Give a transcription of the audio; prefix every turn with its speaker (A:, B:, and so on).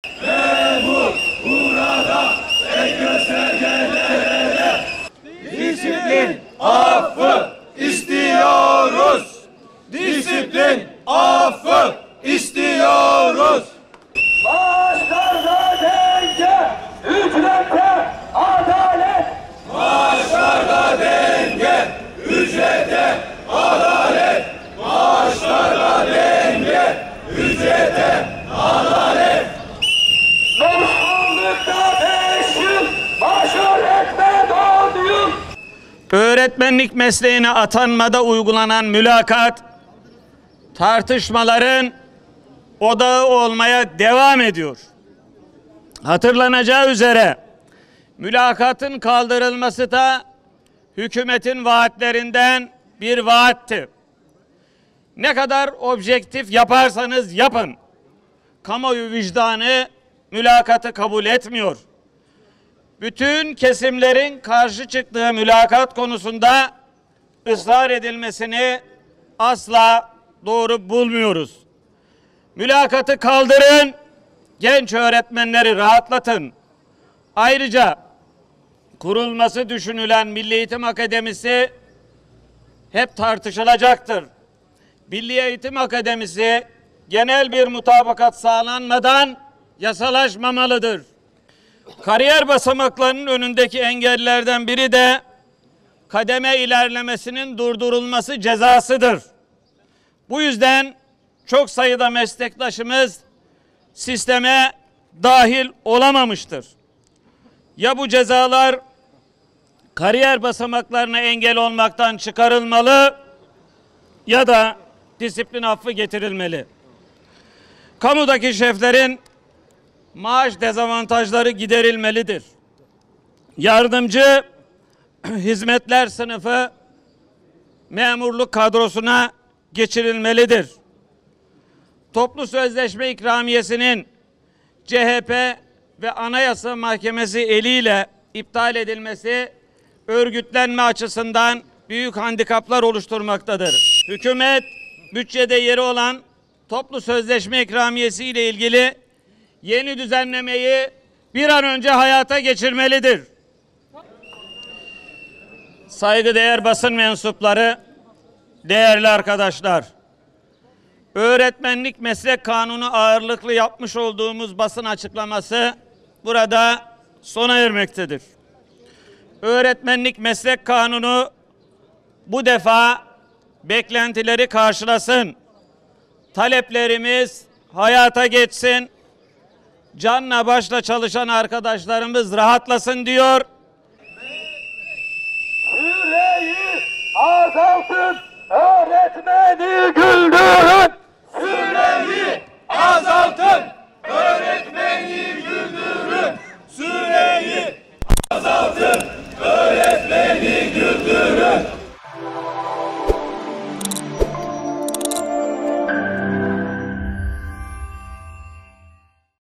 A: Memur burada en göstergelere disiplin affı istiyoruz. Disiplin affı istiyoruz.
B: Maaşlarda denge, ücrette adalet.
A: Maaşlarda denge, ücrete adalet. Maaşlarda denge, ücrete adalet.
B: Memurlukta 5 yıl, baş öğretmen 10 yıl.
C: Öğretmenlik mesleğine atanmada uygulanan mülakat, tartışmaların odağı olmaya devam ediyor. Hatırlanacağı üzere mülakatın kaldırılması da hükümetin vaatlerinden bir vaatti. Ne kadar objektif yaparsanız yapın, kamuoyu vicdanı mülakatı kabul etmiyor. Bütün kesimlerin karşı çıktığı mülakat konusunda ısrar edilmesini asla doğru bulmuyoruz. Mülakatı kaldırın, genç öğretmenleri rahatlatın. Ayrıca kurulması düşünülen Milli Eğitim Akademisi hep tartışılacaktır. Milli Eğitim Akademisi genel bir mutabakat sağlanmadan yasalaşmamalıdır. Kariyer basamaklarının önündeki engellerden biri de kademe ilerlemesinin durdurulması cezasıdır. Bu yüzden çok sayıda meslektaşımız sisteme dahil olamamıştır. Ya bu cezalar kariyer basamaklarına engel olmaktan çıkarılmalı ya da disiplin affı getirilmeli. Kamudaki şeflerin maaş dezavantajları giderilmelidir. Yardımcı hizmetler sınıfı memurluk kadrosuna geçirilmelidir. Toplu sözleşme ikramiyesinin CHP ve Anayasa Mahkemesi eliyle iptal edilmesi örgütlenme açısından büyük handikaplar oluşturmaktadır. Hükümet bütçede yeri olan toplu sözleşme ikramiyesi ile ilgili yeni düzenlemeyi bir an önce hayata geçirmelidir. Saygıdeğer basın mensupları, değerli arkadaşlar, öğretmenlik meslek kanunu ağırlıklı yapmış olduğumuz basın açıklaması burada sona ermektedir. Öğretmenlik meslek kanunu bu defa beklentileri karşılasın, taleplerimiz hayata geçsin, canla başla çalışan arkadaşlarımız rahatlasın diyor.
B: Yüreği azaltın, öğretmeni güldürün.